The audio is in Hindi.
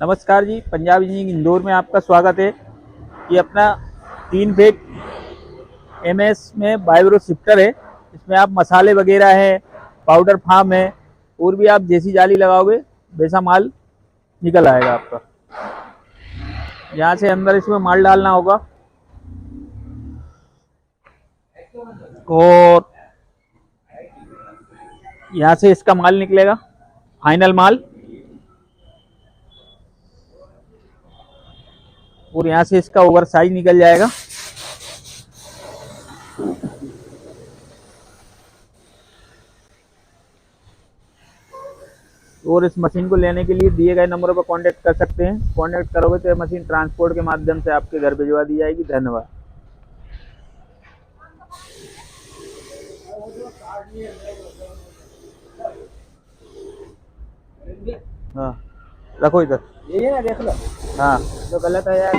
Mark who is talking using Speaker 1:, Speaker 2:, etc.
Speaker 1: नमस्कार जी, पंजाब इंजीनियरिंग इंदौर में आपका स्वागत है। ये अपना 3 फेज एमएस में बायोरो शिफ्टर है। इसमें आप मसाले वगैरह है, पाउडर फार्म है, और भी आप जैसी जाली लगाओगे वैसा माल निकल आएगा आपका। यहाँ से अंदर इसमें माल डालना होगा और यहाँ से इसका माल निकलेगा, फाइनल माल। और यहाँ से इसका ओवर साइज निकल जाएगा। और इस मशीन को लेने के लिए दिए गए नंबरों पर कांटेक्ट कर सकते हैं। कांटेक्ट करोगे तो यह मशीन ट्रांसपोर्ट के माध्यम से आपके घर भिजवा दी जाएगी। धन्यवाद। हाँ, रखो इधर। ये ना देख लो। हाँ, जो गलत है यार